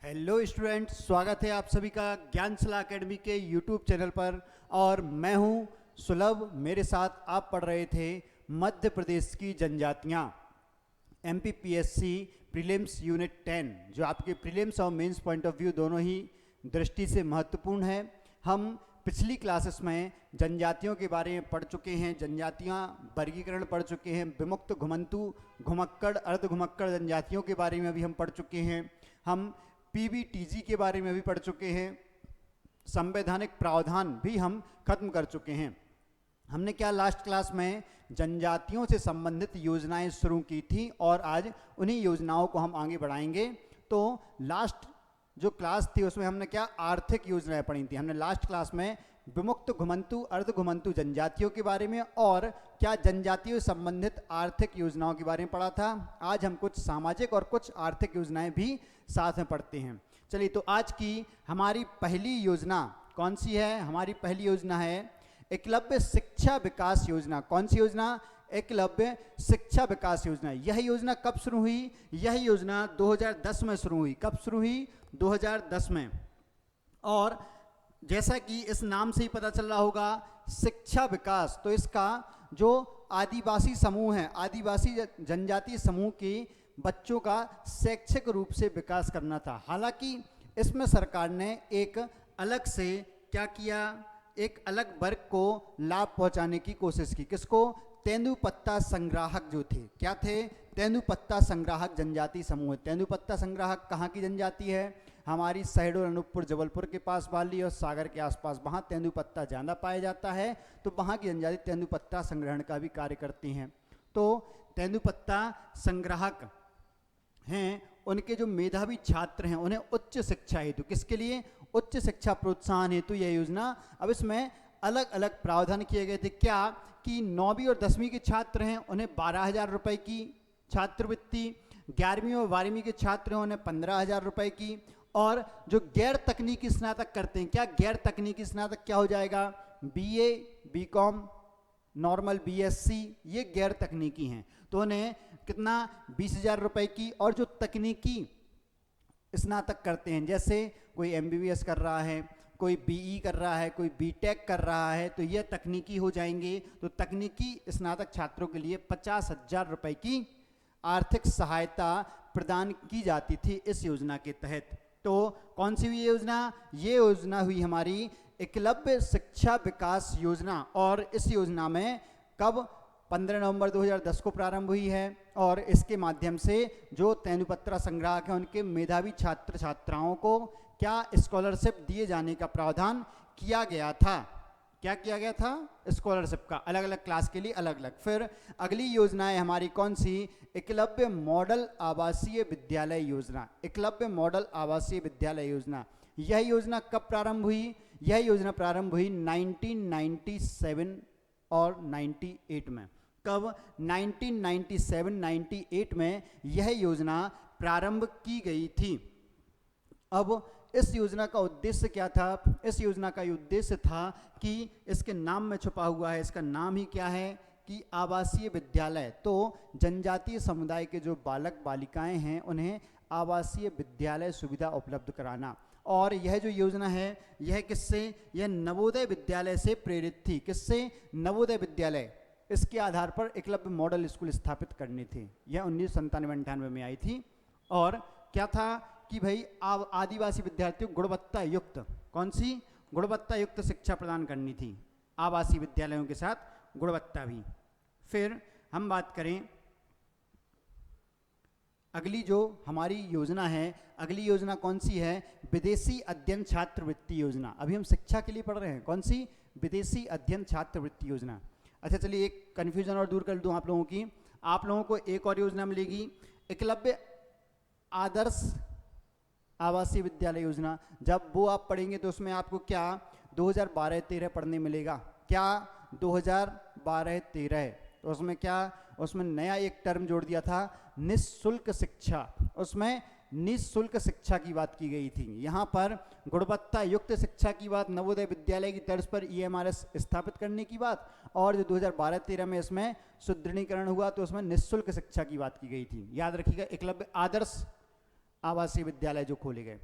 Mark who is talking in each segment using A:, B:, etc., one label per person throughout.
A: Hello student, स्वागत है आप सभी का ज्ञानशिला एकेडमी के यूट्यूब चैनल पर। और मैं हूं सुलभ। मेरे साथ आप पढ़ रहे थे मध्य प्रदेश की जनजातियां, एमपीपीएससी प्रीलिम्स यूनिट 10, जो आपके प्रीलिम्स और मेंस पॉइंट ऑफ व्यू दोनों ही दृष्टि से महत्वपूर्ण है। हम पिछली क्लासेस में जनजातियों के बारे में पढ़ चुके हैं, जनजातियां वर्गीकरण पढ़ चुके हैं, विमुक्त, घुमंतु, घुमक्कड़, अर्ध घुमक्कड़ जनजातियों के बारे में भी हम पढ़ चुके हैं। हम पीबीटीजी के बारे में भी पढ़ चुके हैं, संवैधानिक प्रावधान भी हम खत्म कर चुके हैं। हमने क्या लास्ट क्लास में जनजातियों से संबंधित योजनाएं शुरू की थी और आज उन्हीं योजनाओं को हम आगे बढ़ाएंगे। तो लास्ट जो क्लास थी उसमें हमने क्या आर्थिक योजनाएं पढ़ी थी। हमने लास्ट क्लास में विमुक्त, घुमंतु, अर्ध घुमंतु जनजातियों के बारे में और क्या जनजातियों से संबंधित आर्थिक योजनाओं के बारे में पढ़ा था। आज हम कुछ सामाजिक और कुछ आर्थिक योजनाएं भी साथ में पढ़ते हैं। चलिए, तो आज की हमारी पहली योजना कौन सी है? हमारी पहली योजना है एकलव्य शिक्षा विकास योजना। कौन सी योजना? एकलव्य शिक्षा विकास योजना। यह योजना कब शुरू हुई? यह योजना 2010 में शुरू हुई। कब शुरू हुई? 2010 में। और जैसा कि इस नाम से ही पता चल रहा होगा, शिक्षा विकास, तो इसका जो आदिवासी समूह है, आदिवासी जनजातीय समूह के बच्चों का शैक्षिक रूप से विकास करना था। हालांकि इसमें सरकार ने एक अलग से क्या किया, एक अलग वर्ग को लाभ पहुंचाने की कोशिश की। किसको? तेंदुपत्ता संग्राहक जो थे। क्या थे? तेंदुपत्ता संग्राहक जनजाति समूह। तेंदुपत्ता संग्राहक कहाँ की जनजाति है? हमारी शहडोल, अनूपपुर, जबलपुर के पास वाली और सागर के आसपास, वहाँ तेंदुपत्ता ज़्यादा पाया जाता है, तो वहाँ की जनजाति तेंदुपत्ता संग्रहण का भी कार्य करती हैं। तो तेंदुपत्ता संग्राहक हैं, उनके जो मेधावी छात्र हैं उन्हें उच्च शिक्षा हेतु, किसके लिए? उच्च शिक्षा प्रोत्साहन हेतु यह योजना। अब इसमें अलग अलग प्रावधान किए गए थे। क्या कि 9वीं और 10वीं के छात्र हैं उन्हें 12,000 रुपये की छात्रवृत्ति, 11वीं और 12वीं के छात्र हैं उन्हें 15,000 रुपये की, और जो गैर तकनीकी स्नातक करते हैं, क्या गैर तकनीकी स्नातक क्या हो जाएगा? बीए, बीकॉम, नॉर्मल, बीएससी, ये गैर तकनीकी हैं, तो उन्हें कितना? 20,000 रुपये की। और जो तकनीकी स्नातक करते हैं, जैसे कोई एमबीबीएस कर रहा है, कोई बीई कर रहा है, कोई बीटेक कर रहा है, तो ये तकनीकी हो जाएंगे। तो तकनीकी स्नातक छात्रों के लिए 50,000 रुपये की आर्थिक सहायता प्रदान की जाती थी इस योजना के तहत। तो कौन सी हुई योजना? ये योजना हुई हमारी एकलव्य शिक्षा विकास योजना। और इस योजना में कब? 15 नवंबर 2010 को प्रारंभ हुई है। और इसके माध्यम से जो तेंदुपत्ता संग्राहक हैं उनके मेधावी छात्र छात्राओं को क्या स्कॉलरशिप दिए जाने का प्रावधान किया गया था। क्या किया गया था? स्कॉलरशिप का, अलग अलग क्लास के लिए अलग अलग। फिर अगली योजना है हमारी कौन सी? एकलव्य मॉडल आवासीय विद्यालय योजना। एकलव्य मॉडल आवासीय विद्यालय योजना। यह योजना कब प्रारंभ हुई? यह योजना प्रारंभ हुई 1997 और 98 में। कब? 1997-98 में यह योजना प्रारंभ की गई थी। अब इस योजना का उद्देश्य क्या था? इस योजना का उद्देश्य था कि इसके नाम में छुपा हुआ है, इसका नाम ही क्या है कि आवासीय विद्यालय। तो जनजातीय समुदाय के जो बालक बालिकाएं हैं उन्हें आवासीय विद्यालय सुविधा उपलब्ध कराना। और यह जो योजना है यह किससे? यह नवोदय विद्यालय से प्रेरित थी। किससे? नवोदय विद्यालय। इसके आधार पर एकलव्य मॉडल स्कूल स्थापित करने थे। यह 1997-98 में आई थी। और क्या था कि भाई आदिवासी विद्यार्थियों गुणवत्ता युक्त, कौन सी? गुणवत्ता युक्त शिक्षा प्रदान करनी थी, आवासीय विद्यालयों के साथ गुणवत्ता भी। फिर हम बात करें अगली जो हमारी योजना है, अगली योजना कौन सी है? विदेशी अध्ययन छात्रवृत्ति योजना। अभी हम शिक्षा के लिए पढ़ रहे हैं। कौन सी? विदेशी अध्ययन छात्रवृत्ति योजना। अच्छा, चलिए एक कन्फ्यूजन और दूर कर दूं आप लोगों की। आप लोगों को एक और योजना मिलेगी, एकलव्य आदर्श आवासीय विद्यालय योजना। जब वो आप पढ़ेंगे तो उसमें आपको क्या 2012-13 पढ़ने मिलेगा। क्या? 2012-13। तो उसमें क्या? उसमें नया एक टर्म जोड़ दिया था, निःशुल्क शिक्षा। उसमें निःशुल्क शिक्षा की बात की गई थी। यहाँ पर गुणवत्ता युक्त शिक्षा की बात, नवोदय विद्यालय की तर्ज पर ईएमआरएस स्थापित करने की बात, और जो 2012-13 में इसमें सुदृढ़ीकरण हुआ तो उसमें निःशुल्क शिक्षा की बात की गई थी। याद रखिएगा, एकलव्य आदर्श आवासीय विद्यालय जो खोले गए।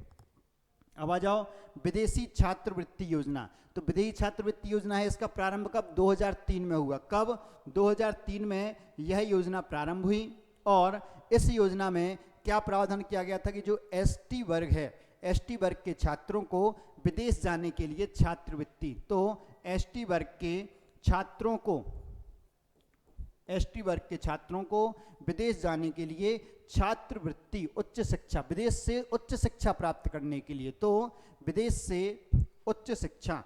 A: अब आ जाओ विदेशी छात्रवृत्ति योजना। तो विदेशी छात्रवृत्ति योजना है, इसका प्रारंभ कब? 2003 में हुआ। कब? 2003 में यह योजना प्रारंभ हुई और इस योजना में क्या प्रावधान किया गया था कि जो एसटी वर्ग है, एसटी वर्ग के छात्रों को विदेश जाने के लिए छात्रवृत्ति, तो एसटी वर्ग के छात्रों को, एसटी वर्ग के छात्रों को विदेश जाने के लिए छात्रवृत्ति, उच्च शिक्षा, विदेश से उच्च शिक्षा प्राप्त करने के लिए, तो विदेश से उच्च शिक्षा,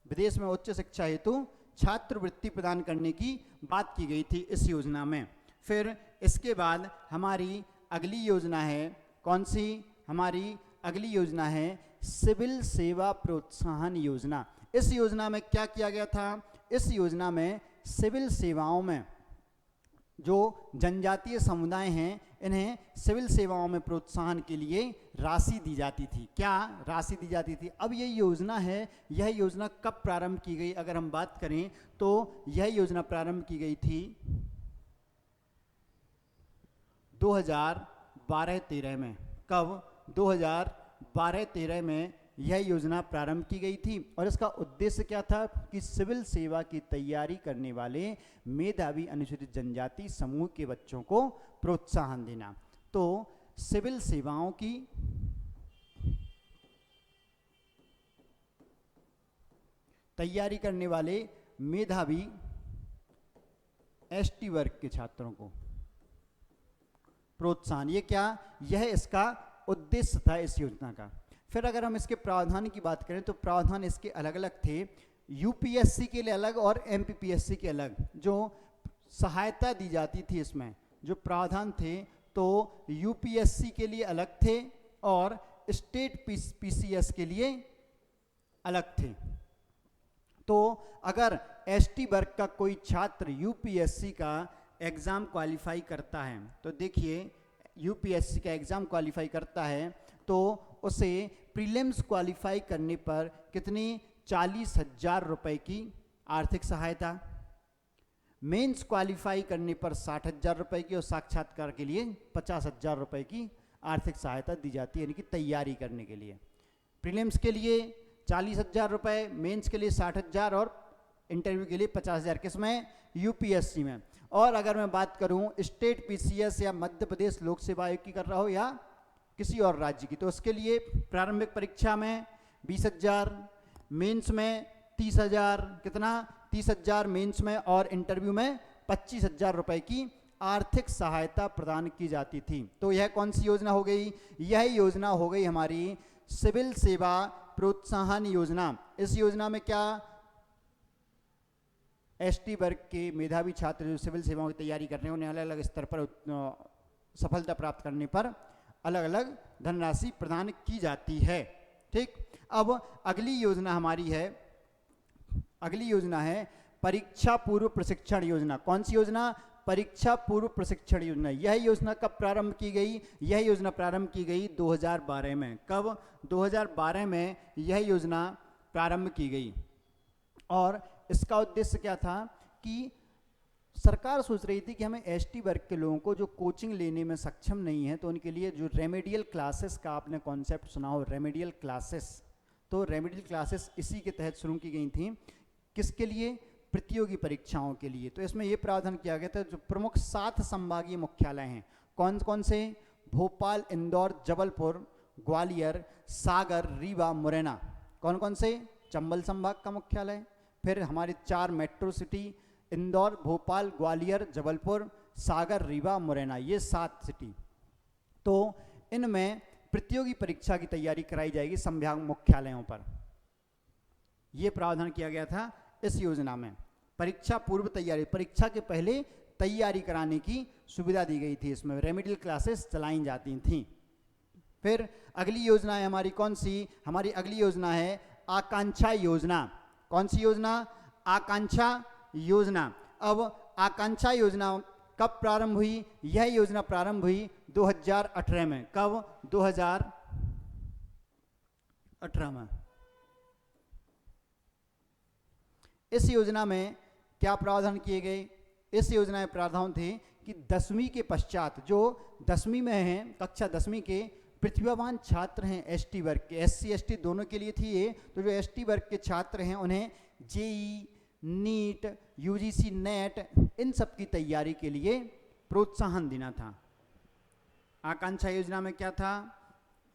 A: विदेश में उच्च शिक्षा हेतु छात्रवृत्ति प्रदान करने की बात की गई थी इस योजना में। फिर इसके बाद हमारी अगली योजना है कौन सी? हमारी अगली योजना है सिविल सेवा प्रोत्साहन योजना। इस योजना में क्या किया गया था? इस योजना में सिविल सेवाओं में जो जनजातीय समुदाय हैं, इन्हें सिविल सेवाओं में प्रोत्साहन के लिए राशि दी जाती थी। क्या राशि दी जाती थी? अब ये योजना है, यह योजना कब प्रारंभ की गई अगर हम बात करें तो यह योजना प्रारंभ की गई थी 2012-13 में। कब? 2012-13 में यह योजना प्रारंभ की गई थी और इसका उद्देश्य क्या था कि सिविल सेवा की तैयारी करने वाले मेधावी अनुसूचित जनजाति समूह के बच्चों को प्रोत्साहन देना। तो सिविल सेवाओं की तैयारी करने वाले मेधावी एसटी वर्ग के छात्रों को प्रोत्साहन, ये क्या? यह इसका उद्देश्य था इस योजना का। फिर अगर हम इसके प्रावधान की बात करें तो प्रावधान इसके अलग अलग थे, यूपीएससी के लिए अलग और एमपीपीएससी के अलग। जो सहायता दी जाती थी इसमें जो प्रावधान थे, तो यूपीएससी के लिए अलग थे और स्टेट पीसीएस के लिए अलग थे। तो अगर एसटी वर्ग का कोई छात्र यूपीएससी का एग्ज़ाम क्वालिफाई करता है, तो देखिए यूपीएससी का एग्ज़ाम क्वालिफाई करता है तो उसे प्रीलिम्स क्वालिफाई करने पर कितनी 40,000 रुपये की आर्थिक सहायता, मेंस क्वालिफाई करने पर 60,000 रुपये की और साक्षात्कार के लिए 50,000 रुपये की आर्थिक सहायता दी जाती है, यानी कि तैयारी करने के लिए। प्रीलिम्स के लिए 40,000 रुपये, मेंस के लिए 60,000 और इंटरव्यू के लिए 50,000। किसमें? यूपीएससी में। और अगर मैं बात करूं स्टेट पीसीएस या मध्य प्रदेश लोक सेवा आयोग की कर रहा हो या किसी और राज्य की, तो उसके लिए प्रारंभिक परीक्षा में 20,000, मेंस में 30,000, कितना? 30,000 मेंस में और इंटरव्यू में 25,000 रुपये की आर्थिक सहायता प्रदान की जाती थी। तो यह कौन सी योजना हो गई? यह योजना हो गई हमारी सिविल सेवा प्रोत्साहन योजना। इस योजना में क्या? एसटी वर्ग के मेधावी छात्र जो सिविल सेवाओं की तैयारी कर रहे हैं, उन्हें अलग अलग स्तर पर सफलता प्राप्त करने पर अलग अलग धनराशि प्रदान की जाती है। ठीक, अब अगली योजना हमारी है, अगली योजना है परीक्षा पूर्व प्रशिक्षण योजना। कौन सी योजना? परीक्षा पूर्व प्रशिक्षण योजना। यह योजना कब प्रारंभ की गई? यह योजना प्रारंभ की गई 2012 में। कब? 2012 में यह योजना प्रारंभ की गई और इसका उद्देश्य क्या था कि सरकार सोच रही थी कि हमें एसटी वर्ग के लोगों को जो कोचिंग लेने में सक्षम नहीं है, तो उनके लिए जो रेमेडियल क्लासेस का आपने कॉन्सेप्ट सुना हो, रेमेडियल क्लासेस, तो रेमेडियल क्लासेस इसी के तहत शुरू की गई थी। किसके लिए? प्रतियोगी परीक्षाओं के लिए। तो इसमें यह प्रावधान किया गया था जो प्रमुख 7 संभागीय मुख्यालय हैं, कौन कौन से? भोपाल, इंदौर, जबलपुर, ग्वालियर, सागर, रीवा, मुरैना। कौन कौन से? चंबल संभाग का मुख्यालय। फिर हमारे 4 मेट्रो सिटी, इंदौर, भोपाल, ग्वालियर, जबलपुर, सागर, रीवा, मुरैना, ये 7 सिटी। तो इनमें प्रतियोगी परीक्षा की तैयारी कराई जाएगी संभाग मुख्यालयों पर। यह प्रावधान किया गया था इस योजना में। परीक्षा पूर्व तैयारी, परीक्षा के पहले तैयारी कराने की सुविधा दी गई थी। इसमें रेमेडियल क्लासेस चलाई जाती थीं। फिर अगली योजना है हमारी कौन सी? हमारी अगली योजना है आकांक्षा योजना। कौन सी योजना? आकांक्षा योजना। अब आकांक्षा योजना कब प्रारंभ हुई? यह योजना प्रारंभ हुई 2018 में। कब? 2018 में। इस योजना में क्या प्रावधान किए गए? इस योजना में प्रावधान थे कि 10वीं के पश्चात जो 10वीं में हैं, कक्षा 10वीं के प्रतिभावान छात्र हैं एसटी वर्ग के, एससी एसटी दोनों के लिए थी ये, तो जो एसटी वर्ग के छात्र हैं उन्हें जेई, नीट, यूजीसी नेट इन सब की तैयारी के लिए प्रोत्साहन देना था। आकांक्षा योजना में क्या था,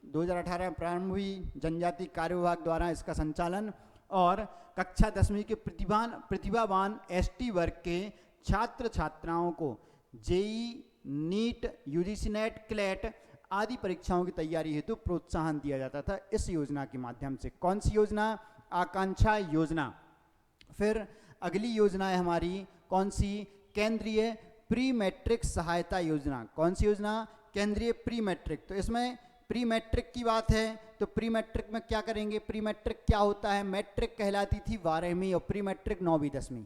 A: 2018 में प्रारंभ हुई, जनजाति कार्य विभाग द्वारा इसका संचालन, और कक्षा 10वीं के प्रतिभावान एसटी वर्ग के छात्र छात्राओं को JEE, NEET, UGC NET, CLAT आदि परीक्षाओं की तैयारी हेतु प्रोत्साहन दिया जाता था इस योजना के माध्यम से। कौन सी योजना, आकांक्षा योजना। फिर अगली योजना है हमारी कौन सी, केंद्रीय प्री मैट्रिक सहायता योजना। कौन सी योजना, केंद्रीय प्री मैट्रिक। तो इसमें प्री मैट्रिक की बात है, तो प्री मैट्रिक में क्या करेंगे, प्री मैट्रिक क्या होता है, मैट्रिक कहलाती थी 12वीं और प्री मैट्रिक 9वीं 10वीं,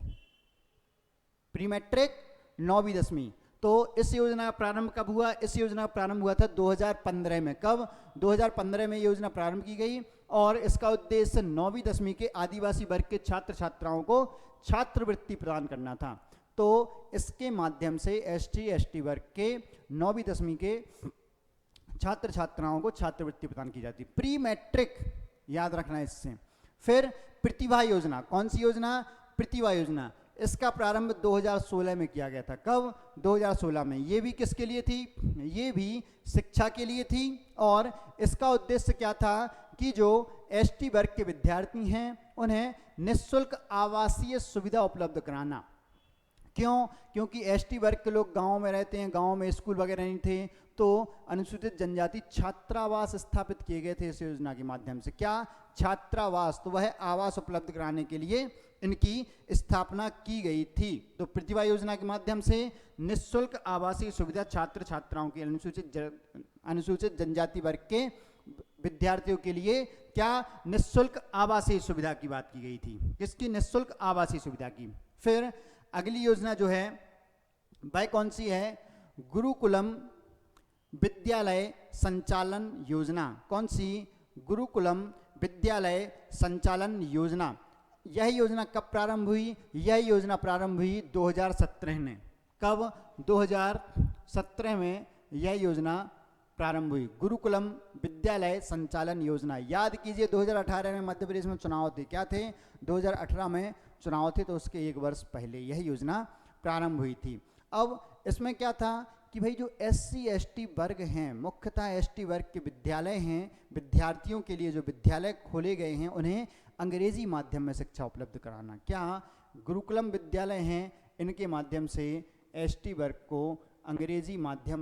A: प्री मैट्रिक 9वीं 10वीं। तो इस योजना का प्रारंभ कब हुआ, इस योजना का प्रारंभ हुआ था 2015 में। कब, 2015 में योजना प्रारंभ की गई, और इसका उद्देश्य 9वीं 10वीं के आदिवासी वर्ग के छात्र छात्राओं को छात्रवृत्ति प्रदान करना था। तो इसके माध्यम से एसटी वर्ग के 9वीं 10वीं के छात्र छात्राओं को छात्रवृत्ति प्रदान की जाती। प्री मैट्रिक याद रखना है इससे। फिर प्रतिभा योजना। कौन सी योजना, प्रतिभा योजना। इसका प्रारंभ 2016 में किया गया था। कब, 2016 में। ये भी किसके लिए थी, ये भी शिक्षा के लिए थी, और इसका उद्देश्य क्या था कि जो एसटी वर्ग के विद्यार्थी हैं उन्हें निःशुल्क आवासीय सुविधा उपलब्ध कराना। क्यों, क्योंकि एसटी वर्ग के लोग गांव में रहते हैं, गांव में स्कूल वगैरह नहीं थे, तो अनुसूचित जनजाति छात्रावास स्थापित किए गए थे इस योजना के माध्यम से। क्या, छात्रावास, तो वह आवास उपलब्ध कराने के लिए इनकी स्थापना की गई थी। तो प्रतिभा योजना के माध्यम से निःशुल्क आवासीय सुविधा छात्र छात्राओं की, अनुसूचित जनजाति वर्ग के विद्यार्थियों के लिए क्या, निःशुल्क आवासीय सुविधा की बात की गई थी। किसकी, निःशुल्क आवासीय सुविधा की। फिर अगली योजना जो है वह कौन सी है, गुरुकुलम विद्यालय संचालन योजना। कौन सी, गुरुकुलम विद्यालय संचालन योजना। यह योजना कब प्रारंभ हुई, यह योजना प्रारंभ हुई 2017 में। कब, 2017 में यह योजना प्रारंभ हुई, गुरुकुलम विद्यालय संचालन योजना। याद कीजिए 2018 में मध्य प्रदेश में चुनाव थे, क्या थे, 2018 में चुनाव थे, तो उसके एक वर्ष पहले यह योजना प्रारंभ हुई थी। अब इसमें क्या था कि भाई जो एससी एसटी वर्ग हैं, मुख्यतः एसटी वर्ग के विद्यालय हैं, विद्यार्थियों के लिए जो विद्यालय खोले गए हैं उन्हें अंग्रेजी माध्यम में शिक्षा उपलब्ध कराना। क्या, गुरुकुलम विद्यालय हैं, इनके माध्यम से एसटी वर्ग को अंग्रेजी माध्यम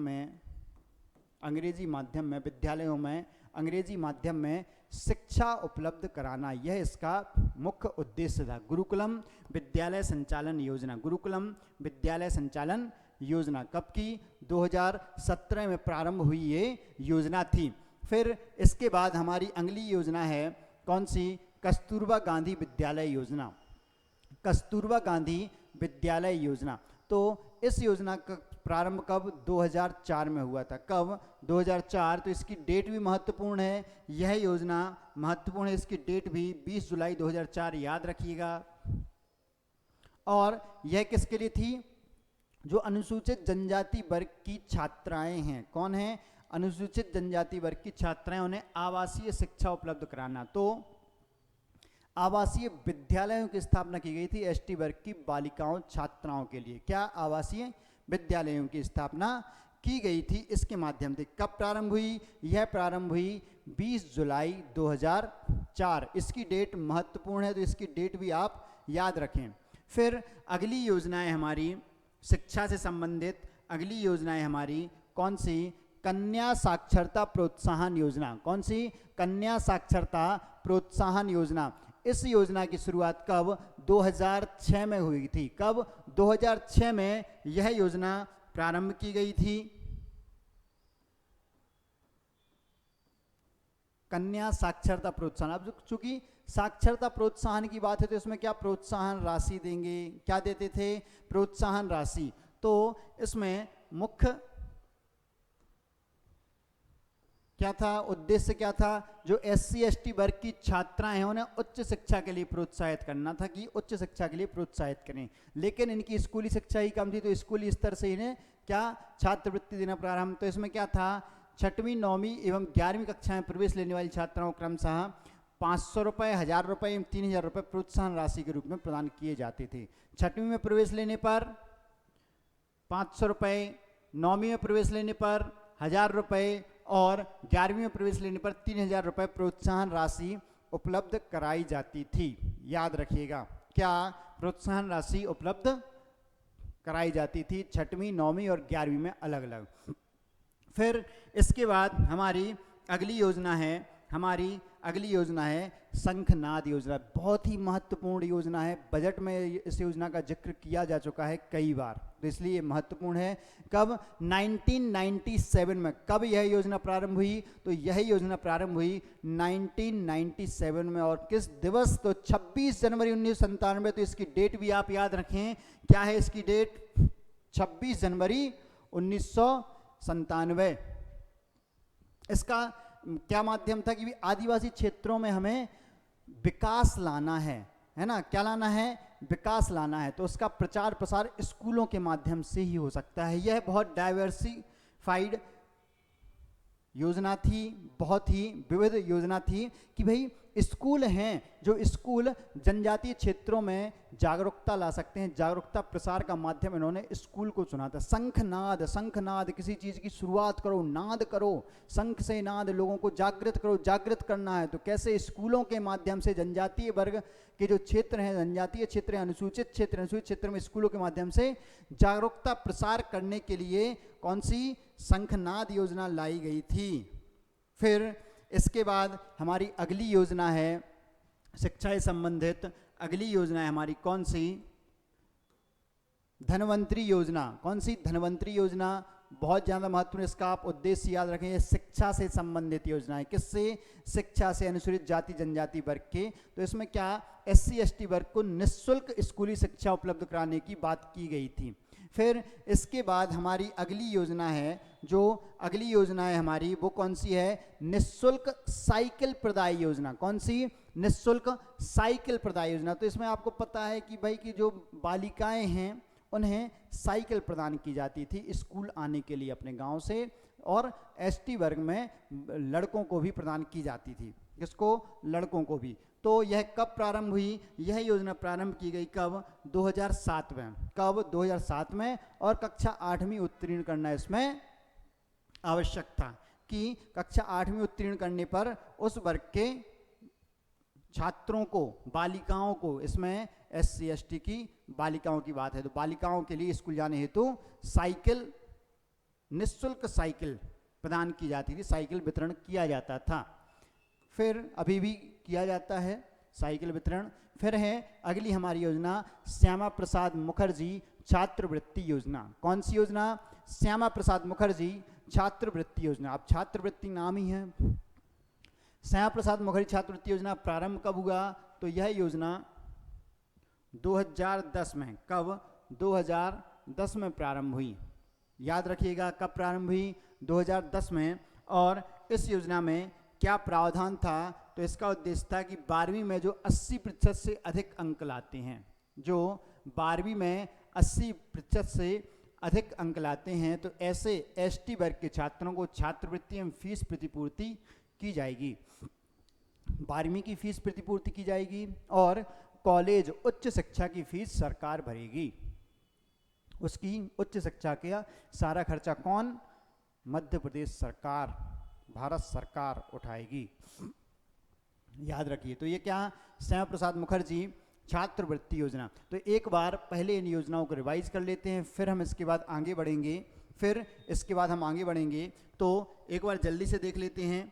A: में विद्यालयों में अंग्रेजी माध्यम में शिक्षा उपलब्ध कराना, यह इसका मुख्य उद्देश्य था। गुरुकुलम विद्यालय संचालन योजना, गुरुकुलम विद्यालय संचालन योजना कब की, 2017 में प्रारंभ हुई ये योजना थी। फिर इसके बाद हमारी अगली योजना है कौन सी, कस्तूरबा गांधी विद्यालय योजना। कस्तूरबा गांधी विद्यालय योजना, तो इस योजना का प्रारंभ कब, 2004 में हुआ था। कब, 2004। तो इसकी डेट भी महत्वपूर्ण है, यह योजना महत्वपूर्ण है, इसकी डेट भी 20 जुलाई 2004 याद रखिएगा। और यह किसके लिए थी, जो अनुसूचित जनजाति वर्ग की छात्राएं हैं। कौन है, अनुसूचित जनजाति वर्ग की छात्राएं, उन्हें आवासीय शिक्षा उपलब्ध कराना। तो आवासीय विद्यालयों की स्थापना की गई थी एसटी वर्ग की बालिकाओं छात्राओं के लिए। क्या, आवासीय विद्यालयों की स्थापना की गई थी इसके माध्यम से। कब प्रारंभ हुई, यह प्रारंभ हुई 20 जुलाई 2004। इसकी डेट महत्वपूर्ण है, तो इसकी डेट भी आप याद रखें। फिर अगली योजनाएं हमारी शिक्षा से संबंधित, अगली योजनाएं हमारी कौन सी, कन्या साक्षरता प्रोत्साहन योजना। कौन सी, कन्या साक्षरता प्रोत्साहन योजना। इस योजना की शुरुआत कब, 2006 में हुई थी। कब, 2006 में यह योजना प्रारंभ की गई थी। कन्या साक्षरता प्रोत्साहन। अब चूंकि साक्षरता प्रोत्साहन की बात है तो इसमें क्या प्रोत्साहन राशि देंगे, क्या देते थे, प्रोत्साहन राशि। तो इसमें मुख्य क्या था उद्देश्य, क्या था? जो SC ST वर्ग की छात्राएं हैं उन्हें उच्च शिक्षा के लिए प्रोत्साहित करना था कि उच्च शिक्षा के लिए प्रोत्साहित करें। लेकिन इनकी स्कूली शिक्षा ही कम थी, तो स्कूली स्तर से इन्हें क्या छात्रवृत्ति देना प्रारंभ। तो इसमें क्या था, 6वीं 9वीं एवं 11वीं कक्षा में प्रवेश लेने वाली छात्राओं को क्रमशः 500 रुपये, 1000 रुपये एवं 3000 रुपये प्रोत्साहन राशि के रूप में प्रदान किए जाते थे। 6वीं में प्रवेश लेने पर 500 रुपये, 9वीं में प्रवेश लेने पर 1000 रुपये और 11वीं में प्रवेश लेने पर 3000 रुपये प्रोत्साहन राशि उपलब्ध कराई जाती थी। याद रखिएगा, क्या प्रोत्साहन राशि उपलब्ध कराई जाती थी 6वीं 9वीं और 11वीं में अलग अलग। फिर इसके बाद हमारी अगली योजना है शंखनाद योजना। बहुत ही महत्वपूर्ण योजना है, बजट में इस योजना का जिक्र किया जा चुका है कई बार, तो इसलिए ये महत्वपूर्ण है। कब? 1997 में। कब यह योजना प्रारंभ हुई? तो यह योजना प्रारंभ हुई 1997 में। और किस दिवस? तो 26 जनवरी 1997। तो इसकी डेट भी आप याद रखें, क्या है इसकी डेट? 26 जनवरी 1997। इसका क्या माध्यम था कि आदिवासी क्षेत्रों में हमें विकास लाना है ना? क्या लाना है? विकास लाना है। तो उसका प्रचार प्रसार स्कूलों के माध्यम से ही हो सकता है। यह बहुत डाइवर्सिफाइड योजना थी, बहुत ही विविध योजना थी कि भाई स्कूल हैं, जो स्कूल जनजातीय क्षेत्रों में जागरूकता ला सकते हैं, जागरूकता प्रसार का माध्यम इन्होंने स्कूल को चुना था। शंखनाद, शंखनाद, किसी चीज़ की शुरुआत करो, नाद करो, शंख से नाद, लोगों को जागृत करो। जागृत करना है तो कैसे? स्कूलों के माध्यम से जनजातीय वर्ग के जो क्षेत्र हैं, जनजातीय क्षेत्र, अनुसूचित क्षेत्र में स्कूलों के माध्यम से जागरूकता प्रसार करने के लिए कौन सी? शंखनाद योजना लाई गई थी। फिर इसके बाद हमारी अगली योजना है शिक्षा से संबंधित। अगली योजना है हमारी कौन सी? धनवंतरी योजना। कौन सी? धनवंतरी योजना। बहुत ज़्यादा महत्वपूर्ण, इसका आप उद्देश्य याद रखें। ये शिक्षा से संबंधित योजना है। किससे? शिक्षा से, अनुसूचित जाति जनजाति वर्ग के। तो इसमें क्या? SC ST वर्ग को निःशुल्क स्कूली शिक्षा उपलब्ध कराने की बात की गई थी। फिर इसके बाद हमारी अगली योजना है, जो अगली योजना है हमारी, वो कौन सी है? निःशुल्क साइकिल प्रदाय योजना। कौन सी? निःशुल्क साइकिल प्रदाय योजना। तो इसमें आपको पता है कि भाई कि जो बालिकाएं हैं उन्हें साइकिल प्रदान की जाती थी स्कूल आने के लिए अपने गांव से, और ST वर्ग में लड़कों को भी प्रदान की जाती थी। किसको? लड़कों को भी। तो यह कब प्रारंभ हुई? यह योजना प्रारंभ की गई कब? 2007 में। कब? 2007 में। और कक्षा 8वीं उत्तीर्ण करना इसमें आवश्यक था कि कक्षा 8वीं उत्तीर्ण करने पर उस वर्ग के छात्रों को, बालिकाओं को, इसमें SC ST की बालिकाओं की बात है, तो बालिकाओं के लिए स्कूल जाने हेतु साइकिल, निःशुल्क साइकिल प्रदान की जाती थी, साइकिल वितरण किया जाता था। फिर अभी भी किया जाता है साइकिल वितरण। फिर है अगली हमारी योजना श्यामा प्रसाद मुखर्जी छात्रवृत्ति योजना। कौन सी योजना? श्यामा प्रसाद मुखर्जी छात्रवृत्ति योजना। अब छात्रवृत्ति नाम ही है। श्यामा प्रसाद मुखर्जी छात्रवृत्ति योजना प्रारंभ कब हुआ? तो यह योजना 2010 में। कब? 2010 में प्रारंभ हुई। याद रखिएगा कब प्रारंभ हुई? 2010 में। और इस योजना में क्या प्रावधान था? तो इसका उद्देश्य था कि 12वीं में जो 80% से अधिक अंक लाते हैं, जो 12वीं में 80% से अधिक अंक लाते हैं, तो ऐसे ST वर्ग के छात्रों को छात्रवृत्ति एवं फीस प्रतिपूर्ति की जाएगी। 12वीं की फीस प्रतिपूर्ति की जाएगी और कॉलेज उच्च शिक्षा की फीस सरकार भरेगी। उसकी उच्च शिक्षा का सारा खर्चा कौन? मध्य प्रदेश सरकार, भारत सरकार उठाएगी। याद रखिए। तो ये क्या? श्यामा प्रसाद मुखर्जी छात्रवृत्ति योजना। तो एक बार पहले इन योजनाओं को रिवाइज कर लेते हैं, फिर हम इसके बाद आगे बढ़ेंगे। तो एक बार जल्दी से देख लेते हैं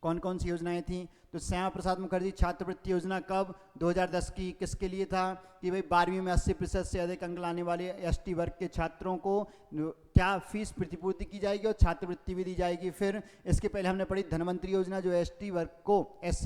A: कौन कौन सी योजनाएं थी। तो श्यामा प्रसाद मुखर्जी छात्रवृत्ति योजना कब? 2010 की। किसके लिए था? कि भाई 12वीं में 80% से अधिक अंक लाने वाले ST वर्ग के छात्रों को क्या फीस प्रतिपूर्ति की जाएगी और छात्रवृत्ति भी दी जाएगी। फिर इसके पहले हमने पढ़ी धनवंतरी योजना, जो SC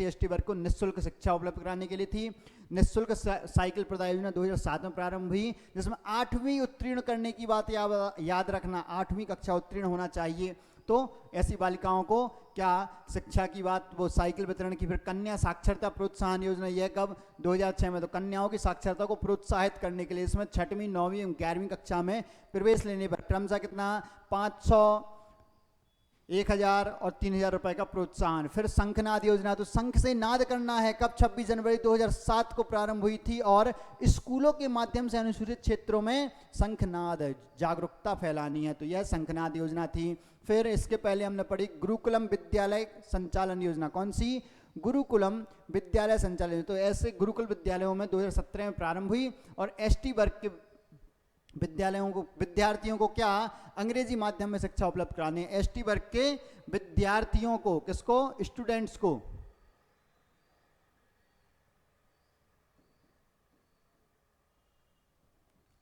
A: ST वर्ग को निःशुल्क शिक्षा उपलब्ध कराने के लिए थी। निःशुल्क साइकिल प्रदाय योजना 2007 में प्रारंभ हुई, जिसमें 8वीं उत्तीर्ण करने की बात याद रखना, 8वीं कक्षा उत्तीर्ण होना चाहिए। तो ऐसी बालिकाओं को क्या शिक्षा की बात, वो साइकिल वितरण की। फिर कन्या साक्षरता प्रोत्साहन योजना, यह कब? 2006 में। तो कन्याओं की साक्षरता को प्रोत्साहित करने के लिए इसमें 6वीं 9वीं 11वीं कक्षा में प्रवेश लेने पर क्रमशः कितना? 500, 1000 और 3000 रुपए का प्रोत्साहन। फिर शंखनाद योजना, तो शंख से नाद करना है, कब? 26 जनवरी 2007 को प्रारंभ हुई थी और स्कूलों के माध्यम से अनुसूचित क्षेत्रों में शंखनाद जागरूकता फैलानी है, तो यह शंखनाद योजना थी। फिर इसके पहले हमने पढ़ी गुरुकुलम विद्यालय संचालन योजना, कौन सी? गुरुकुलम विद्यालय संचालन। तो ऐसे गुरुकुल विद्यालयों में 2017 में प्रारंभ हुई और एसटी वर्ग के विद्यार्थियों को क्या? अंग्रेजी माध्यम में शिक्षा उपलब्ध करानी है। एसटी वर्ग के विद्यार्थियों को, किसको? स्टूडेंट्स को।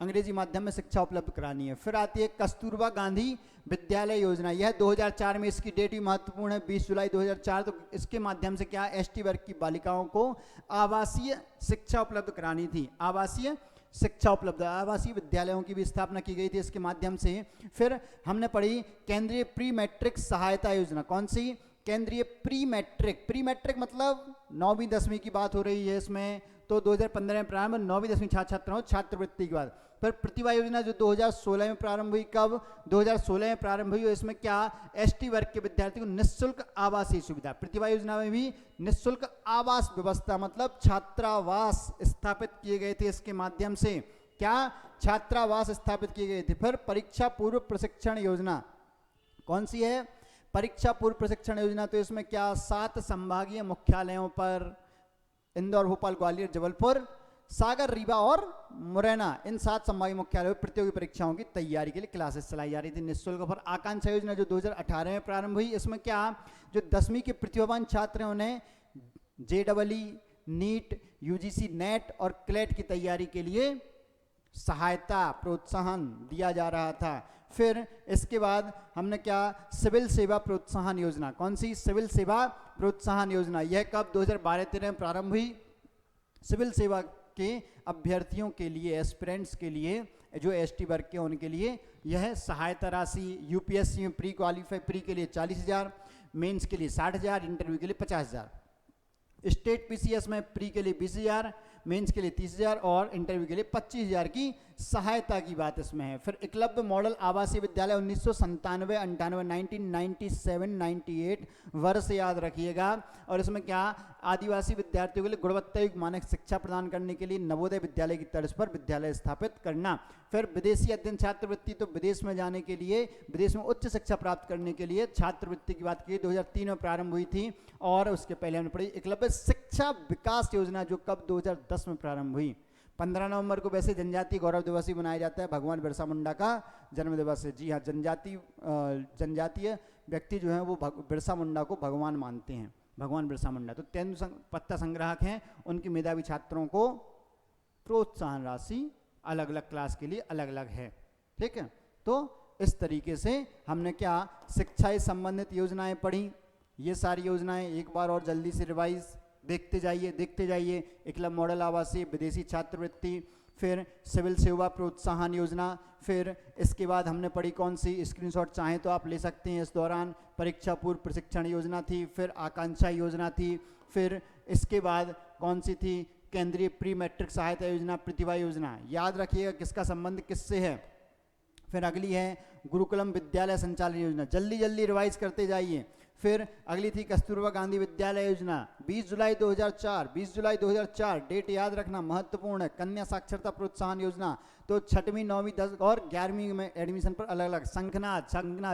A: अंग्रेजी माध्यम में शिक्षा उपलब्ध करानी है। फिर आती है कस्तूरबा गांधी विद्यालय योजना, यह 2004 में, इसकी डेट भी महत्वपूर्ण है, 20 जुलाई 2004। तो इसके माध्यम से क्या? एसटी वर्ग की बालिकाओं को आवासीय शिक्षा उपलब्ध करानी थी, आवासीय शिक्षा उपलब्ध, आवासीय विद्यालयों की भी स्थापना की गई थी इसके माध्यम से। फिर हमने पढ़ी केंद्रीय प्री मैट्रिक सहायता योजना, कौन सी? केंद्रीय प्री मैट्रिक। प्री मैट्रिक मतलब 9वीं 10वीं की बात हो रही है इसमें। तो 2015 में प्रारंभ, 9वीं 10वीं छात्रों छात्रवृत्ति की बात। फिर प्रतिभा योजना जो 2016 में प्रारंभ हुई, कब? 2016 में प्रारंभ हुई और इसमें क्या? एसटी वर्ग के विद्यार्थी को निःशुल्क आवासीय सुविधा। प्रतिभा योजना में भी निःशुल्क आवास व्यवस्था, मतलब छात्रावास स्थापित किए गए थे इसके माध्यम से। क्या? छात्रावास स्थापित किए गए थे। फिर परीक्षा पूर्व प्रशिक्षण योजना, कौन सी है? परीक्षा पूर्व प्रशिक्षण योजना। तो इसमें क्या? 7 संभागीय मुख्यालयों पर, इंदौर, भोपाल, ग्वालियर, जबलपुर, सागर, रीवा और मुरैना, इन 7 संभागीय मुख्यालयों में प्रतियोगी परीक्षाओं की तैयारी के लिए क्लासेस चलाई जा रही थी निःशुल्क। पर आकांक्षा योजना जो 2018 में प्रारंभ हुई, इसमें क्या? जो 10वीं के प्रतिभावान छात्र हैं उन्हें JEE, नीट, UGC नेट और क्लेट की तैयारी के लिए सहायता, प्रोत्साहन दिया जा रहा था। फिर इसके बाद हमने क्या? सिविल सेवा प्रोत्साहन योजना, कौन सी? सिविल सेवा प्रोत्साहन योजना, यह कब? 2012-13 में प्रारंभ हुई। सिविल सेवा के अभ्यर्थियों के लिए, एस्पिरेंट्स के लिए, जो एसटी वर्ग के उनके लिए यह सहायता राशि। यूपीएससी में प्री क्वालिफाई, प्री के लिए 40,000, मेंस के लिए 60,000, इंटरव्यू के लिए 50,000। स्टेट पीसीएस में प्री के लिए 20,000, मेंस के लिए 30,000 और इंटरव्यू के लिए 25,000 की सहायता की बात इसमें है। फिर एकलव्य मॉडल आवासीय विद्यालय 1997, 98, 1997, 98 वर्ष याद रखिएगा। और इसमें क्या? आदिवासी विद्यार्थियों के लिए गुणवत्तायुक्त मानक शिक्षा प्रदान करने के लिए नवोदय विद्यालय की तर्ज पर विद्यालय स्थापित करना। फिर विदेशी अध्ययन छात्रवृत्ति, तो विदेश में जाने के लिए, विदेश में उच्च शिक्षा प्राप्त करने के लिए छात्रवृत्ति की बात की 2003 में प्रारंभ हुई थी। और उसके पहले हमने पढ़ी एकलव्य शिक्षा विकास योजना, जो कब? 2010 में प्रारंभ हुई। 15 नवंबर को वैसे जनजातीय गौरव दिवस ही मनाया जाता है, भगवान बिरसा मुंडा का जन्म दिवस है। जी हाँ, जनजातीय व्यक्ति जो है वो बिरसा मुंडा को भगवान मानते हैं, भगवान बिरसा मुंडा। तो तेंदुपत्ता संग्राहक हैं, उनके मेधावी छात्रों को प्रोत्साहन राशि अलग अलग क्लास के लिए अलग अलग है, ठीक है। तो इस तरीके से हमने क्या? शिक्षा से संबंधित योजनाएं पढ़ी। ये सारी योजनाएं एक बार और जल्दी से रिवाइज देखते जाइए। एकलव्य मॉडल आवासीय, विदेशी छात्रवृत्ति, फिर सिविल सेवा प्रोत्साहन योजना, फिर इसके बाद हमने पढ़ी कौन सी? स्क्रीनशॉट चाहें तो आप ले सकते हैं इस दौरान। परीक्षा पूर्व प्रशिक्षण योजना थी, फिर आकांक्षा योजना थी, फिर इसके बाद कौन सी थी? केंद्रीय प्री मैट्रिक सहायता योजना, प्रतिभा योजना। याद रखिएगा किसका संबंध किससे है। फिर अगली है गुरुकुलम विद्यालय संचालन योजना, जल्दी रिवाइज करते जाइए। फिर अगली थी कस्तूरबा गांधी विद्यालय योजना, 20 जुलाई 2004, डेट याद रखना महत्वपूर्ण है। कन्या साक्षरता प्रोत्साहन योजना, तो 6वीं 9वीं 10 और 11वीं में एडमिशन पर अलग अलग। शंखनाद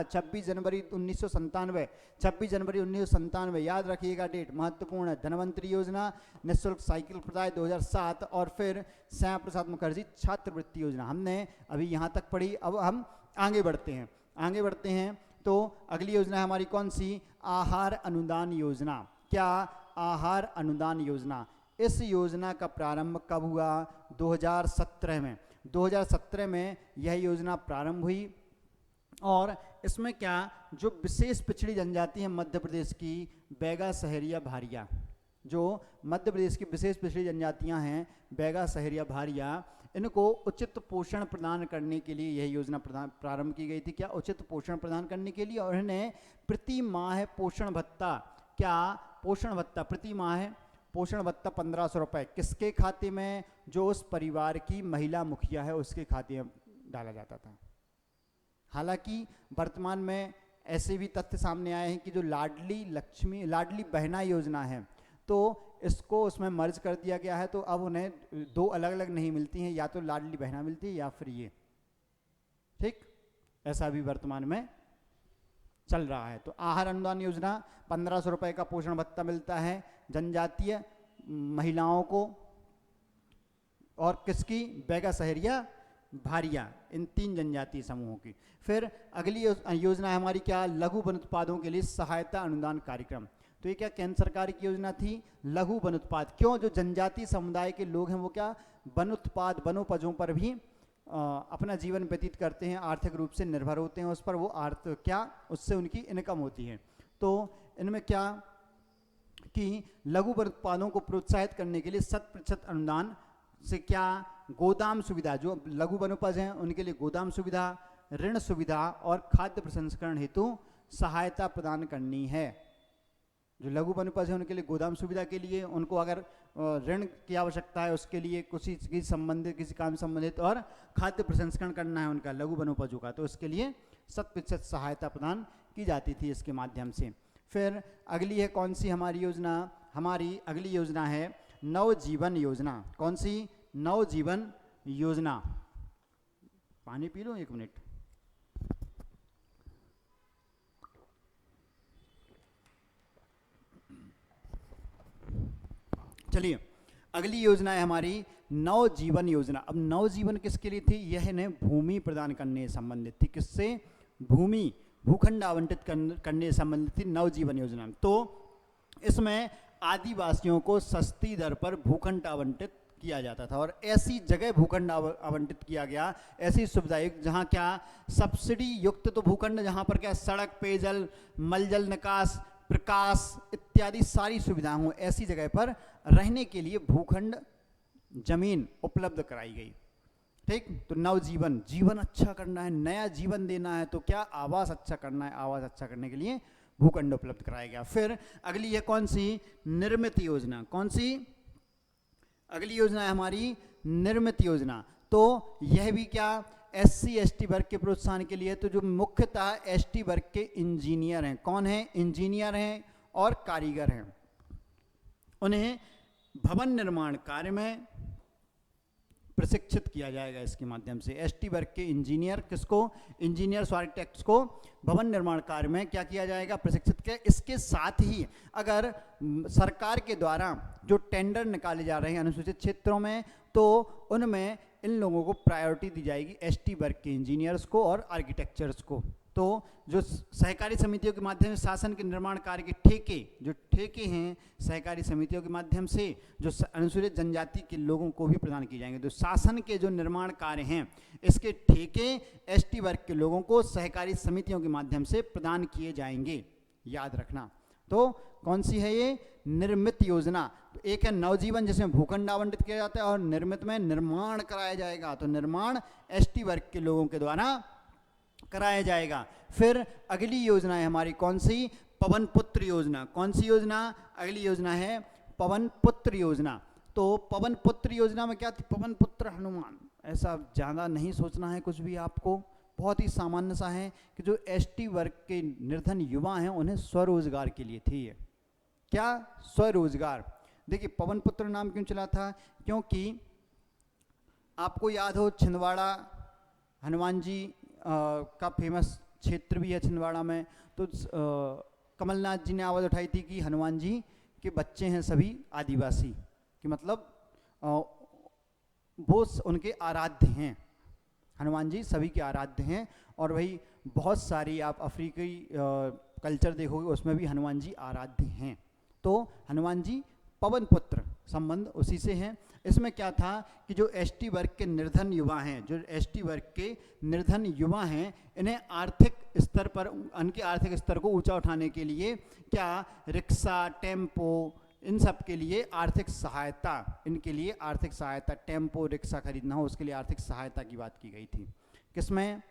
A: 26 जनवरी 1997, याद रखिएगा डेट महत्वपूर्ण है। धनवंतरी योजना, निःशुल्क साइकिल प्रदाय 2007। और फिर श्यामा प्रसाद मुखर्जी छात्रवृत्ति योजना हमने अभी यहाँ तक पढ़ी। अब हम आगे बढ़ते हैं। तो अगली योजना है हमारी कौन सी? आहार अनुदान योजना। क्या? आहार अनुदान योजना। इस योजना का प्रारंभ कब हुआ? 2017 में। 2017 में यह योजना प्रारंभ हुई और इसमें क्या? जो विशेष पिछड़ी जनजाति है मध्य प्रदेश की, बैगा, सहरिया, भारिया, जो मध्य प्रदेश की विशेष पिछड़ी जनजातियां हैं बैगा, सहरिया, भारिया, इनको उचित पोषण प्रदान करने के लिए यह योजना प्रारंभ की गई थी। क्या? उचित पोषण प्रदान करने के लिए। और इन्हें प्रति माह पोषण भत्ता, क्या पोषण भत्ता प्रति माह पोषण भत्ता 1500 रुपये किसके खाते में? जो उस परिवार की महिला मुखिया है उसके खाते में डाला जाता था। हालांकि वर्तमान में ऐसे भी तथ्य सामने आए हैं कि जो लाडली बहना योजना है तो इसको उसमें मर्ज कर दिया गया है, तो अब उन्हें दो अलग अलग नहीं मिलती हैं, या तो लाडली बहना मिलती है या फिर ये, ठीक, ऐसा भी वर्तमान में चल रहा है। तो आहार अनुदान योजना 1500 रुपये का पोषण भत्ता मिलता है जनजातीय महिलाओं को, और किसकी? बैगा, सहरिया, भारिया, इन 3 जनजातीय समूहों की। फिर अगली योजना है हमारी क्या? लघु वन उत्पादों के लिए सहायता अनुदान कार्यक्रम। तो ये क्या केंद्र सरकार की योजना थी? लघु वन उत्पाद। क्यों? जो जनजातीय समुदाय के लोग हैं वो क्या वन उत्पाद, वनोपजों पर भी अपना जीवन व्यतीत करते हैं, आर्थिक रूप से निर्भर होते हैं उस पर, वो उससे उनकी इनकम होती है। तो इनमें क्या कि लघु वन उत्पादों को प्रोत्साहित करने के लिए 100% अनुदान से क्या गोदाम सुविधा, जो लघु वनोपज हैं उनके लिए गोदाम सुविधा, ऋण सुविधा और खाद्य प्रसंस्करण हेतु सहायता प्रदान करनी है। जो लघु वनोपज है उनके लिए गोदाम सुविधा के लिए, उनको अगर ऋण की आवश्यकता है उसके लिए किसी काम संबंधित, और खाद्य प्रसंस्करण करना है उनका लघु वनोपजों का, तो उसके लिए 100% सहायता प्रदान की जाती थी इसके माध्यम से। फिर अगली है कौन सी हमारी योजना? हमारी अगली योजना है नवजीवन योजना। कौन सी? नवजीवन योजना। पानी पी लो 1 मिनट। चलिए, अगली योजना है हमारी नवजीवन योजना। अब नवजीवन किसके लिए थी? यह इन्हें भूमि प्रदान करने से संबंधित थी। किससे? भूखंड आवंटित करने से संबंधित थी नवजीवन योजना। तो इसमें आदिवासियों को सस्ती दर पर भूखंड आवंटित किया जाता था, और ऐसी जगह भूखंड आवंटित किया गया, ऐसी सुविधायुक्त जहाँ क्या सब्सिडी युक्त तो भूखंड, जहाँ पर क्या सड़क, पेयजल, मलजल निकास, प्रकाश इत्यादि सारी सुविधाएं हों, ऐसी जगह पर रहने के लिए भूखंड जमीन उपलब्ध कराई गई। ठीक, तो नवजीवन, जीवन अच्छा करना है, नया जीवन देना है, तो क्या आवास अच्छा करना है, आवास अच्छा करने के लिए भूखंड उपलब्ध कराया गया। फिर अगली है कौन सी? निर्मित योजना। कौन सी अगली योजना है हमारी? निर्मित योजना। तो यह भी क्या SC ST वर्ग के प्रोत्साहन के लिए, तो जो मुख्यतः ST वर्ग के इंजीनियर हैं, कौन है? इंजीनियर हैं और कारीगर हैं, उन्हें भवन निर्माण कार्य में प्रशिक्षित किया जाएगा इसके माध्यम से। ST वर्ग के इंजीनियर, किसको? इंजीनियर्स आर्किटेक्ट्स को भवन निर्माण कार्य में क्या किया जाएगा? प्रशिक्षित किया। इसके साथ ही अगर सरकार के द्वारा जो टेंडर निकाले जा रहे हैं अनुसूचित क्षेत्रों में, तो उनमें इन लोगों को प्रायोरिटी दी जाएगी, ST वर्ग के इंजीनियर्स को और आर्किटेक्चर्स को। तो जो सहकारी समितियों के माध्यम से शासन के निर्माण कार्य के ठेके हैं सहकारी समितियों के माध्यम से, जो अनुसूचित जनजाति के लोगों को भी प्रदान किए जाएंगे। तो शासन के जो निर्माण कार्य हैं इसके ठेके ST वर्ग के लोगों को सहकारी समितियों के माध्यम से प्रदान किए जाएंगे, याद रखना। तो कौन सी है ये? निर्मित योजना। तो एक है नवजीवन जिसमें भूखंड आवंटित किया जाता है, और निर्मित में निर्माण कराया जाएगा, तो निर्माण ST वर्ग के लोगों के द्वारा कराया जाएगा। फिर अगली योजना है हमारी कौन सी? पवन पुत्र योजना। कौन सी योजना? अगली योजना है पवन पुत्र योजना। तो पवन पुत्र योजना में क्या थी? पवन पुत्र हनुमान, ऐसा ज़्यादा नहीं सोचना है कुछ भी आपको, बहुत ही सामान्य सा है कि जो ST वर्ग के निर्धन युवा हैं उन्हें स्वरोजगार के लिए थी। क्या? स्वरोजगार। देखिए पवन पुत्र नाम क्यों चला था? क्योंकि आपको याद हो छिंदवाड़ा हनुमान जी का फेमस क्षेत्र भी है छिंदवाड़ा में, तो कमलनाथ जी ने आवाज़ उठाई थी कि हनुमान जी के बच्चे हैं सभी आदिवासी, कि मतलब वो उनके आराध्य हैं, हनुमान जी सभी के आराध्य हैं। और वही बहुत सारी आप अफ्रीकी कल्चर देखोगे उसमें भी हनुमान जी आराध्य हैं। तो हनुमान जी पवन पुत्र संबंध उसी से हैं। इसमें क्या था कि जो ST वर्ग के निर्धन युवा हैं, जो ST वर्ग के निर्धन युवा हैं, इन्हें आर्थिक स्तर पर, उनके आर्थिक स्तर को ऊंचा उठाने के लिए क्या रिक्शा, टेम्पो इन सब के लिए आर्थिक सहायता, इनके लिए आर्थिक सहायता, टेम्पो रिक्शा खरीदना हो उसके लिए आर्थिक सहायता की बात की गई थी। किसमें?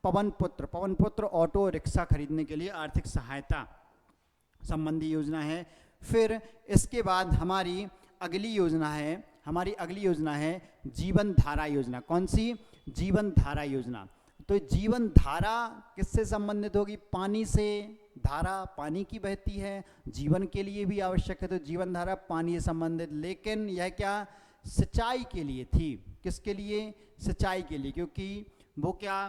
A: पवन पुत्र ऑटो रिक्शा खरीदने के लिए आर्थिक सहायता संबंधी योजना है। फिर इसके बाद हमारी अगली योजना है जीवन धारा योजना। कौन सी? जीवन धारा योजना। तो जीवन धारा किससे संबंधित होगी? पानी से। धारा पानी की बहती है, जीवन के लिए भी आवश्यक है, तो जीवन धारा पानी से संबंधित। लेकिन यह क्या? सिंचाई के लिए थी। किसके लिए? सिंचाई के लिए, क्योंकि वो क्या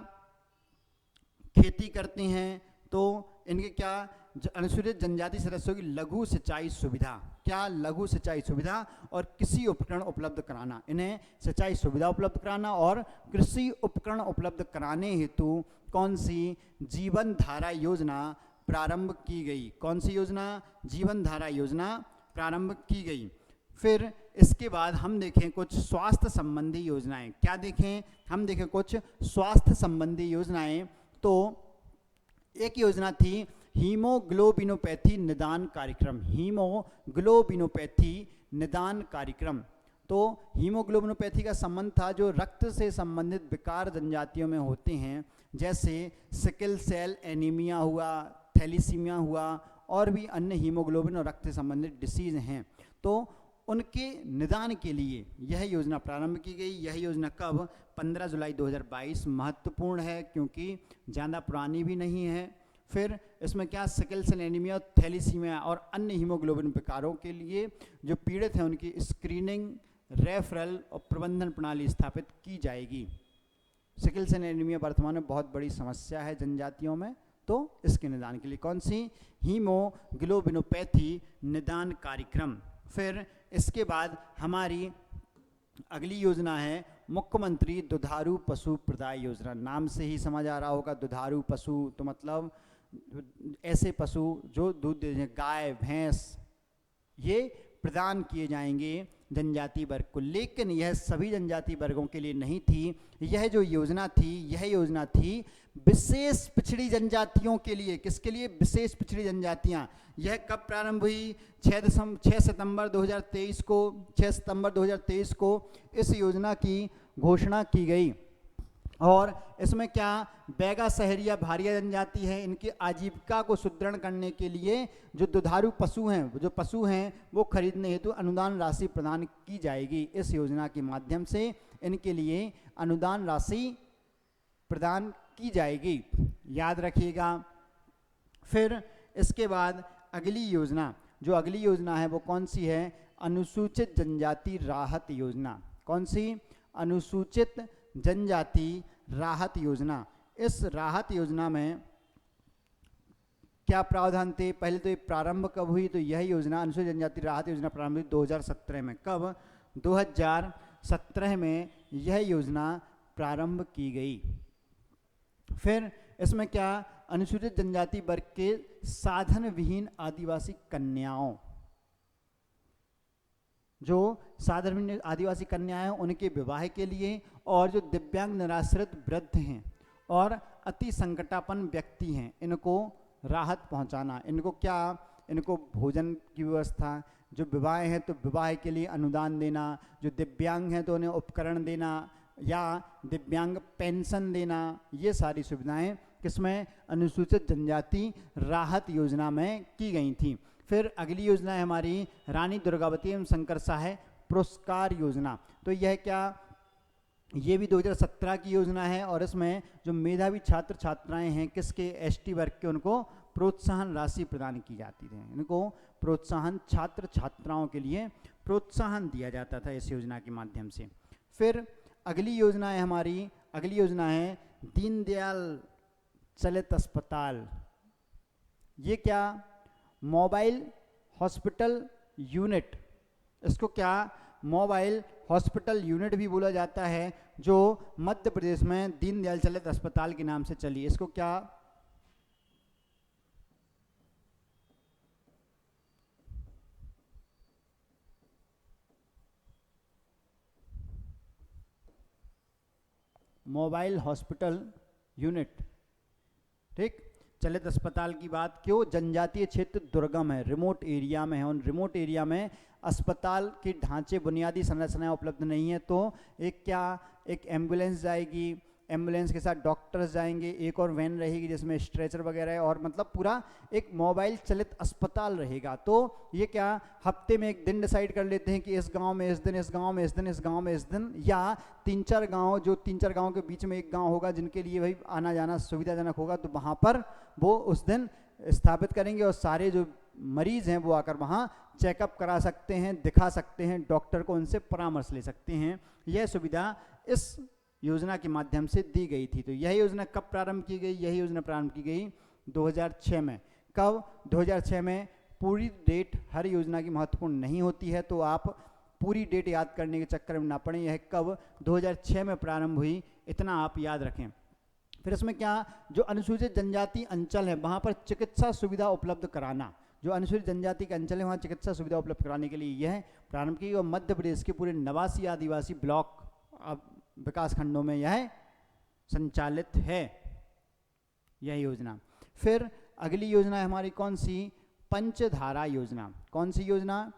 A: खेती करते हैं, तो इनके क्या अनुसूचित जनजाति सदस्यों की लघु सिंचाई सुविधा, क्या? लघु सिंचाई सुविधा और कृषि उपकरण उपलब्ध कराना, इन्हें सिंचाई सुविधा उपलब्ध कराना और कृषि उपकरण उपलब्ध कराने हेतु कौन सी? जीवन धारा योजना प्रारंभ की गई। कौन सी योजना? जीवन धारा योजना प्रारंभ की गई। फिर इसके बाद हम देखें कुछ स्वास्थ्य संबंधी योजनाएं। क्या देखें? हम देखें कुछ स्वास्थ्य संबंधी योजनाएं। तो एक योजना थी हीमोग्लोबिनोपैथी निदान कार्यक्रम। हीमोग्लोबिनोपैथी निदान कार्यक्रम। तो हीमोग्लोबिनोपैथी का संबंध था जो रक्त से संबंधित विकार जनजातियों में होते हैं, जैसे सिकल सेल एनीमिया हुआ, थैलीसीमिया हुआ और भी अन्य हीमोग्लोबिन और रक्त से संबंधित डिसीज हैं। तो उनके निदान के लिए यह योजना प्रारंभ की गई। यह योजना कब? 15 जुलाई 2022। महत्वपूर्ण है क्योंकि ज़्यादा पुरानी भी नहीं है। फिर इसमें क्या? सिकल सेल एनीमिया, थैलीसीमिया और अन्य हीमोग्लोबिन विकारों के लिए जो पीड़ित हैं उनकी स्क्रीनिंग, रेफरल और प्रबंधन प्रणाली स्थापित की जाएगी। सिकल सेल एनीमिया वर्तमान में बहुत बड़ी समस्या है जनजातियों में, तो इसके निदान के लिए कौन सी? हीमोग्लोबिनोपैथी निदान कार्यक्रम। फिर इसके बाद हमारी अगली योजना है मुख्यमंत्री दुधारू पशु प्रदाय योजना। नाम से ही समझ आ रहा होगा, दुधारू पशु तो मतलब ऐसे पशु जो दूध दे दें, गाय, भैंस, ये प्रदान किए जाएंगे जनजाति वर्ग को। लेकिन यह सभी जनजाति वर्गों के लिए नहीं थी। यह जो योजना थी विशेष पिछड़ी जनजातियों के लिए। किसके लिए? विशेष पिछड़ी जनजातियां। यह कब प्रारंभ हुई? 6 सितंबर 2023 को इस योजना की घोषणा की गई। और इसमें क्या? बैगा सहरिया भारिया जनजाति है, इनकी आजीविका को सुदृढ़ करने के लिए जो दुधारू पशु हैं वो खरीदने हेतु अनुदान राशि प्रदान की जाएगी। इस योजना के माध्यम से इनके लिए अनुदान राशि प्रदान की जाएगी, याद रखिएगा। फिर इसके बाद अगली योजना है वो कौन सी है? अनुसूचित जनजाति राहत योजना। कौन सी? अनुसूचित जनजाति राहत योजना। इस राहत योजना में क्या प्रावधान थे? पहले तो ये प्रारंभ कब हुई? तो यह योजना अनुसूचित जनजाति राहत योजना प्रारंभ हुई 2017 में। कब? 2017 में यह योजना प्रारंभ की गई। फिर इसमें क्या? अनुसूचित जनजाति वर्ग के साधन विहीन आदिवासी कन्याओं, जो साधन विहीन आदिवासी कन्याएं उनके विवाह के लिए, और जो दिव्यांग निराश्रित वृद्ध हैं और अति संकटापन्न व्यक्ति हैं, इनको राहत पहुंचाना। इनको क्या? इनको भोजन की व्यवस्था। जो विवाह हैं तो विवाह के लिए अनुदान देना, जो दिव्यांग हैं तो उन्हें उपकरण देना या दिव्यांग पेंशन देना। ये सारी सुविधाएं किसमें? अनुसूचित जनजाति राहत योजना में की गई थी। फिर अगली योजना है हमारी रानी दुर्गावती एवं शंकर सहाय पुरस्कार योजना। तो यह क्या? ये भी 2017 की योजना है और इसमें जो मेधावी छात्र छात्राएं हैं किसके? एसटी वर्ग के, उनको प्रोत्साहन राशि प्रदान की जाती थी। इनको प्रोत्साहन, छात्र छात्राओं के लिए प्रोत्साहन दिया जाता था इस योजना के माध्यम से। फिर अगली योजना है दीनदयाल चलित अस्पताल। ये क्या? Mobile hospital unit. इसको क्या? मोबाइल हॉस्पिटल यूनिट भी बोला जाता है, जो मध्य प्रदेश में दीनदयाल चलित अस्पताल के नाम से चली। इसको क्या? मोबाइल हॉस्पिटल यूनिट, ठीक। चलित अस्पताल की बात, क्यों? जनजातीय क्षेत्र दुर्गम है, रिमोट एरिया में है, उन रिमोट एरिया में अस्पताल के ढांचे, बुनियादी संरचनाएं उपलब्ध नहीं है, तो एक एम्बुलेंस जाएगी, एम्बुलेंस के साथ डॉक्टर्स जाएंगे, एक और वैन रहेगी जिसमें स्ट्रेचर वगैरह है, और मतलब पूरा एक मोबाइल चलित अस्पताल रहेगा। तो ये क्या, हफ्ते में एक दिन डिसाइड कर लेते हैं कि इस गांव में इस दिन, इस गांव में इस दिन, इस गांव में इस दिन, या 3-4 गांव, जो 3-4 गांव के बीच में एक गांव होगा जिनके लिए भाई आना जाना सुविधाजनक होगा, तो वहाँ पर वो उस दिन स्थापित करेंगे और सारे जो मरीज हैं वो आकर वहाँ चेकअप करा सकते हैं, दिखा सकते हैं, डॉक्टर को उनसे परामर्श ले सकते हैं। यह सुविधा इस योजना के माध्यम से दी गई थी। तो यह योजना कब प्रारंभ की गई? यही योजना प्रारंभ की गई 2006 में। कब? 2006 में। पूरी डेट हर योजना की महत्वपूर्ण नहीं होती है, तो आप पूरी डेट याद करने के चक्कर में ना पड़े। यह कब 2006 में प्रारंभ हुई, इतना आप याद रखें। फिर इसमें क्या, जो अनुसूचित जनजाति अंचल है वहाँ पर चिकित्सा सुविधा उपलब्ध कराना, जो अनुसूचित जनजाति के अंचल है वहाँ चिकित्सा सुविधा उपलब्ध कराने के लिए यह प्रारंभ की। और मध्य प्रदेश के पूरे 89 आदिवासी ब्लॉक विकास खंडों में यह संचालित है, यह योजना। फिर अगली योजना है हमारी कौन सी? पंचधारा योजना। कौन सी योजना?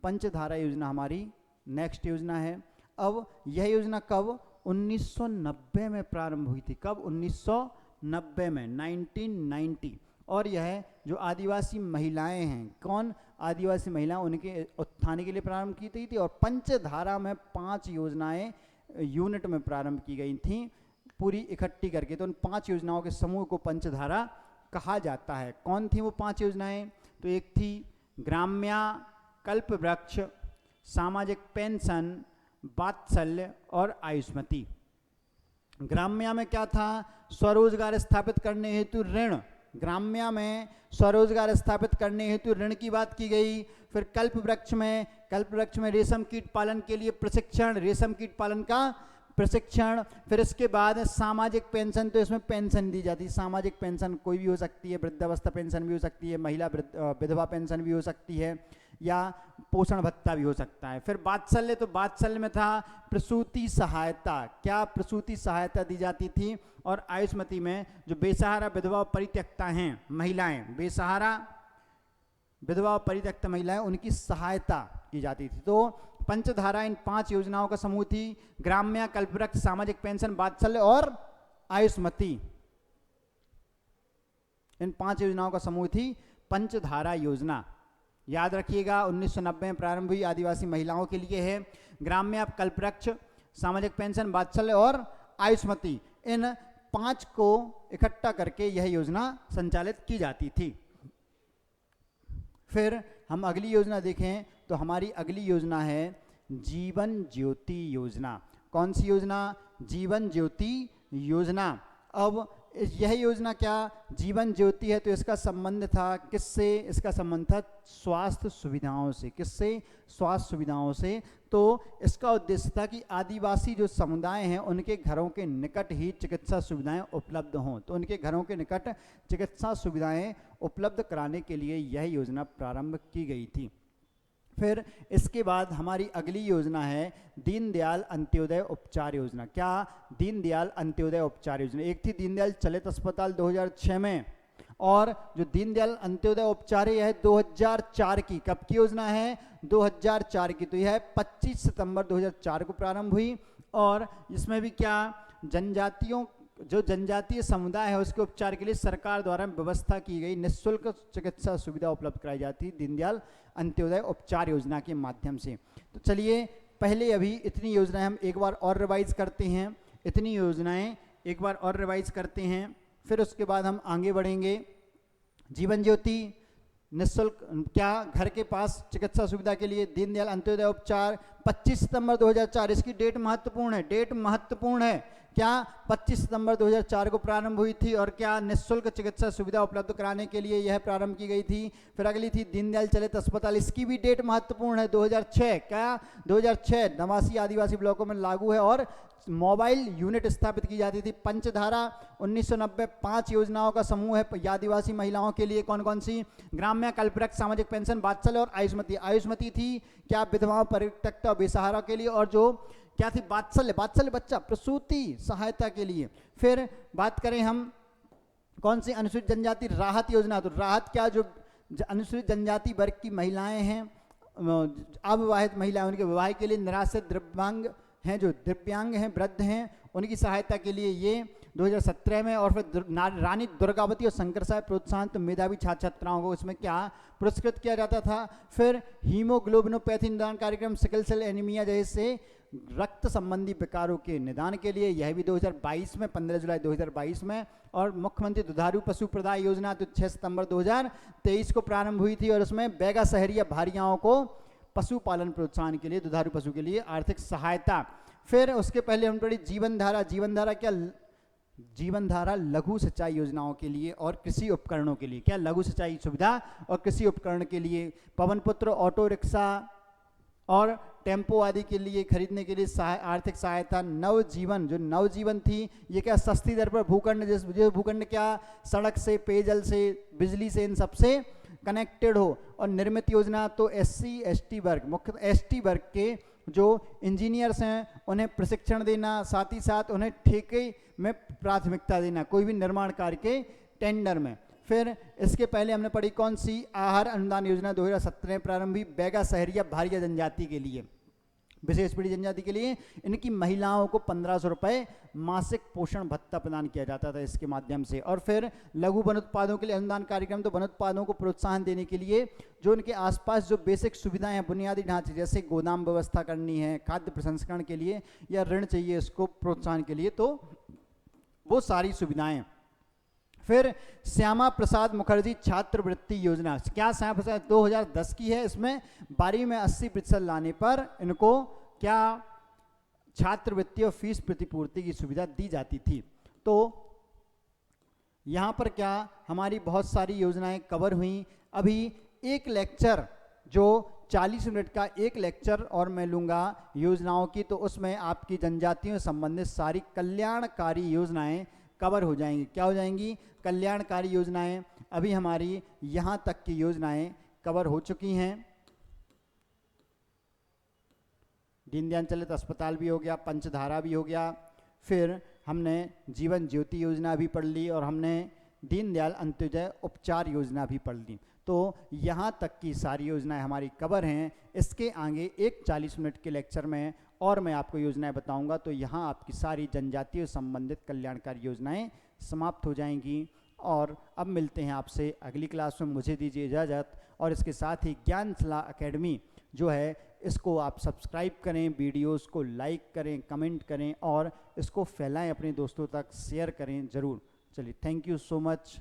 A: पंचधारा योजना हमारी नेक्स्ट योजना है। अब यह योजना कब? 1990 में प्रारंभ हुई थी। कब? 1990 में, 1990। और यह जो आदिवासी महिलाएं हैं, कौन? आदिवासी महिलाएं, उनके उत्थान के लिए प्रारंभ की गई थी। और पंचधारा में 5 योजनाएं यूनिट में प्रारंभ की गई थी, पूरी इकट्ठी करके। तो उन 5 योजनाओं के समूह को पंचधारा कहा जाता है। कौन थी वो 5 योजनाएं? तो एक थी ग्राम्या, कल्प वृक्ष, सामाजिक पेंशन, वात्सल्य और आयुष्मती। ग्राम्या में क्या था? स्वरोजगार स्थापित करने हेतु ऋण। ग्राम्या में स्वरोजगार स्थापित करने हेतु ऋण की बात की गई। फिर कल्प वृक्ष में रेशम कीट पालन के लिए प्रशिक्षण, रेशम कीट पालन का प्रशिक्षण। फिर इसके बाद सामाजिक पेंशन, तो इसमें पेंशन दी जाती है। सामाजिक पेंशन कोई भी हो सकती है, वृद्धावस्था पेंशन भी हो सकती है, महिला विधवा पेंशन भी हो सकती है, या पोषण भत्ता भी हो सकता है। फिर वात्सल्य, तो वात्सल्य में था प्रसूति सहायता। क्या? प्रसूति सहायता दी जाती थी। और आयुष्मती में जो बेसहारा विधवा परित्यक्ता हैं महिलाएं, बेसहारा विधवा परित्यक्ता महिलाएं, उनकी सहायता की जाती थी। तो पंचधारा इन 5 योजनाओं का समूह थी। ग्राम्य, कल्पवृक्ष, सामाजिक पेंशन, वात्सल्य और आयुष्मती, इन 5 योजनाओं का समूह थी पंचधारा योजना। याद रखिएगा, 1990 में प्रारंभ हुई, आदिवासी महिलाओं के लिए है। ग्राम्य, कल्पवृक्ष, सामाजिक पेंशन, वात्सल्य और आयुष्मती, इन 5 को इकट्ठा करके यह योजना संचालित की जाती थी। फिर हम अगली योजना देखें तो हमारी अगली योजना है जीवन ज्योति योजना। कौन सी योजना? जीवन ज्योति योजना। अब यह योजना क्या जीवन ज्योति है, तो इसका संबंध था किससे? इसका संबंध था स्वास्थ्य सुविधाओं से। किससे? स्वास्थ्य सुविधाओं से। तो इसका उद्देश्य था कि आदिवासी जो समुदाय हैं उनके घरों के निकट ही चिकित्सा सुविधाएं उपलब्ध हों। तो उनके घरों के निकट चिकित्सा सुविधाएं उपलब्ध कराने के लिए यह योजना प्रारंभ की गई थी। फिर इसके बाद हमारी अगली योजना है दीनदयाल अंत्योदय उपचार योजना। क्या? दीनदयाल अंत्योदय उपचार योजना। एक थी दीनदयाल चलित अस्पताल 2006 में, और जो दीनदयाल अंत्योदय उपचार है यह 2004 की। कब की योजना है? 2004 की। तो यह 25 सितंबर 2004 को प्रारंभ हुई। और इसमें भी क्या, जनजातियों, जो जनजातीय समुदाय है उसके उपचार के लिए सरकार द्वारा व्यवस्था की गई निःशुल्क चिकित्सा सुविधा उपलब्ध कराई जाती दीनदयाल अंत्योदय उपचार योजना के माध्यम से। तो चलिए पहले अभी इतनी योजनाएं हम एक बार और रिवाइज करते हैं, इतनी योजनाएं एक बार और रिवाइज करते हैं, फिर उसके बाद हम आगे बढ़ेंगे। जीवन ज्योति निःशुल्क, क्या घर के पास चिकित्सा सुविधा के लिए दीनदयाल अंत्योदय उपचार 25 सितंबर 2004, इसकी डेट महत्वपूर्ण है, डेट महत्वपूर्ण है। क्या 25 सितंबर 2004 को प्रारंभ हुई थी, और क्या निःशुल्क चिकित्सा सुविधा उपलब्ध कराने के लिए यह प्रारंभ की गई थी। फिर अगली थी दीनदयाल चलित अस्पताल, इसकी भी डेट महत्वपूर्ण है 2006। क्या 2006 नवासी आदिवासी ब्लॉकों में लागू है और मोबाइल यूनिट स्थापित की जाती थी। पंचधारा 1990 5 योजनाओं का समूह है आदिवासी महिलाओं के लिए। कौन कौन सी? ग्राम्य, कल्पवृक्ष, सामाजिक पेंशन, वात्सल्य और आयुष्मती। आयुष्मती थी क्या विधवाओं, परित्यक्ता, बेसहारा के लिए, और जो क्या थी वात्सल्य, वात्सल्य बच्चा प्रसूति सहायता के लिए। फिर बात करें हम कौन सी अनुसूचित जनजाति राहत योजना, तो राहत क्या, जो अनुसूचित जनजाति वर्ग की महिलाएं हैं, अविवाहित महिलाएं, उनके विवाह के लिए, निराश्रित दिव्यांग हैं, जो दिव्यांग हैं, वृद्ध हैं, उनकी सहायता के लिए ये 2017 में। और फिर रानी दुर्गावती और शंकर साहब प्रोत्साहन, तो मेधावी छात्र छात्राओं को इसमें क्या पुरस्कृत किया जाता था। फिर हीमोग्लोबिनोपैथी निदान कार्यक्रम, सिकल सेल एनीमिया जैसे रक्त संबंधी विकारों के निदान के लिए, यह भी 2022 में, 15 जुलाई 2022 में। और मुख्यमंत्री दुधारू पशु प्रदाय योजना तो 6 सितंबर 2023 को प्रारंभ हुई थी, और उसमें बैगा शहरिया भारियाओं को पशुपालन प्रोत्साहन के लिए, दुधारू पशु के लिए आर्थिक सहायता। फिर उसके पहले हम पढ़ी जीवन धारा। जीवन धारा क्या, जीवन धारा लघु सिंचाई योजनाओं के लिए और कृषि उपकरणों के लिए, क्या लघु सिंचाई सुविधा और कृषि उपकरण के लिए, पवन पुत्र ऑटो रिक्शा और टेम्पो आदि के लिए खरीदने के लिए आर्थिक सहायता। नवजीवन, जो नवजीवन थी, ये क्या सस्ती दर पर भूखंड, जो भूखंड क्या सड़क से, पेयजल से, बिजली से, इन सबसे कनेक्टेड हो। और निर्मित योजना तो SC ST वर्ग, मुख्य ST वर्ग के जो इंजीनियर्स हैं उन्हें प्रशिक्षण देना, साथ ही साथ उन्हें ठेके में प्राथमिकता देना कोई भी निर्माण कार्य के टेंडर में। फिर इसके पहले हमने पढ़ी कौन सी, आहार अनुदान योजना 2017 में प्रारंभ हुई, बैगा शहरिया भारिया जनजाति के लिए, विशेष पीढ़ी जनजाति के लिए। इनकी महिलाओं को 1500 रुपये मासिक पोषण भत्ता प्रदान किया जाता था इसके माध्यम से। और फिर लघु वन उत्पादों के लिए अनुदान कार्यक्रम, तो वन उत्पादों को प्रोत्साहन देने के लिए जो उनके आसपास जो बेसिक सुविधाएं हैं, बुनियादी ढांचे, जैसे गोदाम व्यवस्था करनी है, खाद्य प्रसंस्करण के लिए, या ऋण चाहिए इसको प्रोत्साहन के लिए, तो वो सारी सुविधाएं। फिर श्यामा प्रसाद मुखर्जी छात्रवृत्ति योजना, क्या श्यामा प्रसाद 2010 की है, इसमें 12वीं में 80% लाने पर इनको क्या छात्रवृत्ति और फीस प्रतिपूर्ति की सुविधा दी जाती थी। तो यहाँ पर क्या हमारी बहुत सारी योजनाएं कवर हुई। अभी एक लेक्चर, जो 40 मिनट का एक लेक्चर और मैं लूँगा योजनाओं की, तो उसमें आपकी जनजातियों से संबंधित सारी कल्याणकारी योजनाएं कवर हो जाएंगी। क्या हो जाएंगी, कल्याणकारी योजनाएं। अभी हमारी यहाँ तक की योजनाएं कवर हो चुकी हैं। दीनदयाल अंत्योदय अस्पताल भी हो गया, पंचधारा भी हो गया, फिर हमने जीवन ज्योति योजना भी पढ़ ली, और हमने दीनदयाल अंत्योदय उपचार योजना भी पढ़ ली। तो यहाँ तक की सारी योजनाएं हमारी कवर हैं। इसके आगे एक 40 मिनट के लेक्चर में और मैं आपको योजनाएं बताऊंगा, तो यहाँ आपकी सारी जनजातियों से संबंधित कल्याणकारी योजनाएं समाप्त हो जाएंगी। और अब मिलते हैं आपसे अगली क्लास में, मुझे दीजिए इजाज़त। और इसके साथ ही ज्ञानशला अकेडमी जो है, इसको आप सब्सक्राइब करें, वीडियोस को लाइक करें, कमेंट करें और इसको फैलाएं, अपने दोस्तों तक शेयर करें ज़रूर। चलिए, थैंक यू सो मच।